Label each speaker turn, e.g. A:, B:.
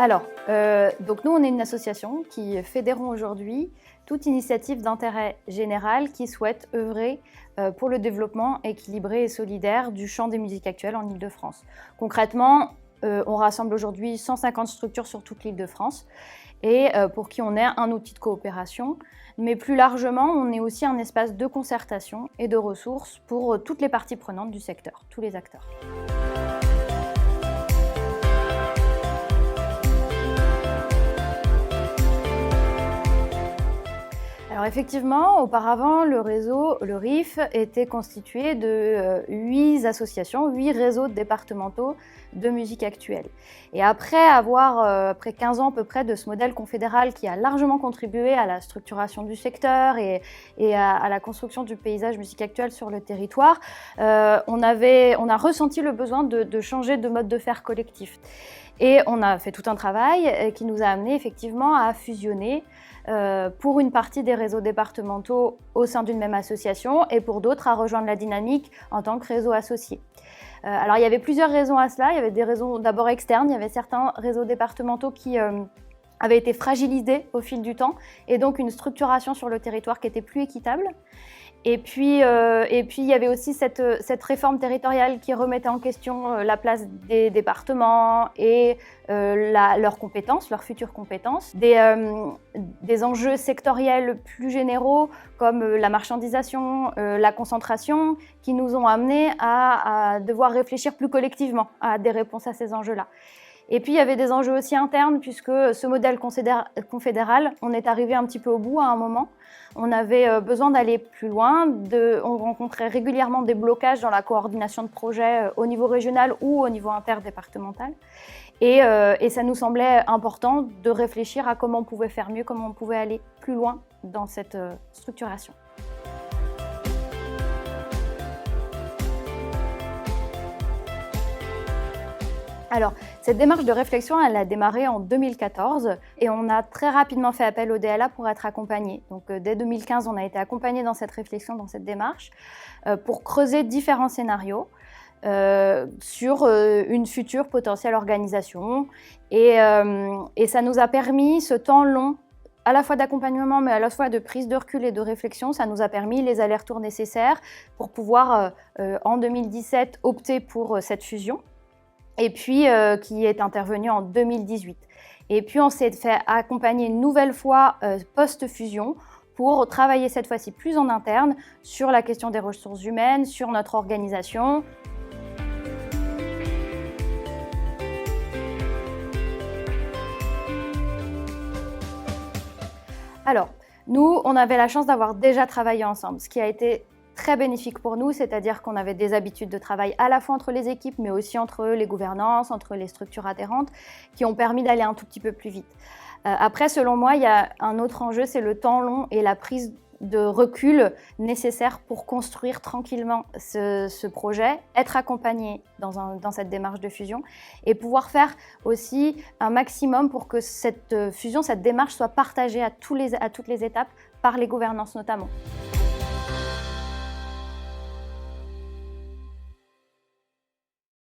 A: Donc nous, on est une association qui fédérons aujourd'hui toute initiative d'intérêt général qui souhaite œuvrer pour le développement équilibré et solidaire du champ des musiques actuelles en Île-de-France. Concrètement, on rassemble aujourd'hui 150 structures sur toute l'Île-de-France et pour qui on est un outil de coopération. Mais plus largement, on est aussi un espace de concertation et de ressources pour toutes les parties prenantes du secteur, tous les acteurs. Alors effectivement, auparavant, le réseau, le RIF, était constitué de 8 associations, 8 réseaux départementaux de musique actuelle. Et après 15 ans à peu près de ce modèle confédéral qui a largement contribué à la structuration du secteur et à la construction du paysage musique actuelle sur le territoire, on a ressenti le besoin de changer de mode de faire collectif. Et on a fait tout un travail qui nous a amené effectivement à fusionner pour une partie des réseaux départementaux au sein d'une même association et pour d'autres à rejoindre la dynamique en tant que réseau associé. Alors il y avait plusieurs raisons à cela. Il y avait des raisons d'abord externes. Il y avait certains réseaux départementaux qui avaient été fragilisés au fil du temps et donc une structuration sur le territoire qui était plus équitable. Et puis il y avait aussi cette réforme territoriale qui remettait en question la place des départements et leurs compétences, leurs futures compétences. Des enjeux sectoriels plus généraux comme la marchandisation, la concentration, qui nous ont amenés à devoir réfléchir plus collectivement à des réponses à ces enjeux-là. Et puis il y avait des enjeux aussi internes puisque ce modèle confédéral, on est arrivé un petit peu au bout à un moment. On avait besoin d'aller plus loin, on rencontrait régulièrement des blocages dans la coordination de projets au niveau régional ou au niveau interdépartemental. Et ça nous semblait important de réfléchir à comment on pouvait faire mieux, comment on pouvait aller plus loin dans cette structuration. Alors, cette démarche de réflexion, elle a démarré en 2014 et on a très rapidement fait appel au DLA pour être accompagné. Donc, dès 2015, on a été accompagné dans cette réflexion, dans cette démarche, pour creuser différents scénarios sur une future potentielle organisation. Et ça nous a permis, ce temps long, à la fois d'accompagnement, mais à la fois de prise de recul et de réflexion, ça nous a permis les allers-retours nécessaires pour pouvoir, en 2017, opter pour cette fusion. Et puis qui est intervenu en 2018. Et puis on s'est fait accompagner une nouvelle fois post-fusion pour travailler cette fois-ci plus en interne sur la question des ressources humaines, sur notre organisation. Alors, nous, on avait la chance d'avoir déjà travaillé ensemble, ce qui a été très bénéfique pour nous, c'est-à-dire qu'on avait des habitudes de travail à la fois entre les équipes, mais aussi entre les gouvernances, entre les structures adhérentes, qui ont permis d'aller un tout petit peu plus vite. Après, selon moi, il y a un autre enjeu, c'est le temps long et la prise de recul nécessaire pour construire tranquillement ce projet, être accompagné dans cette démarche de fusion et pouvoir faire aussi un maximum pour que cette fusion, cette démarche soit partagée à toutes les étapes par les gouvernances notamment.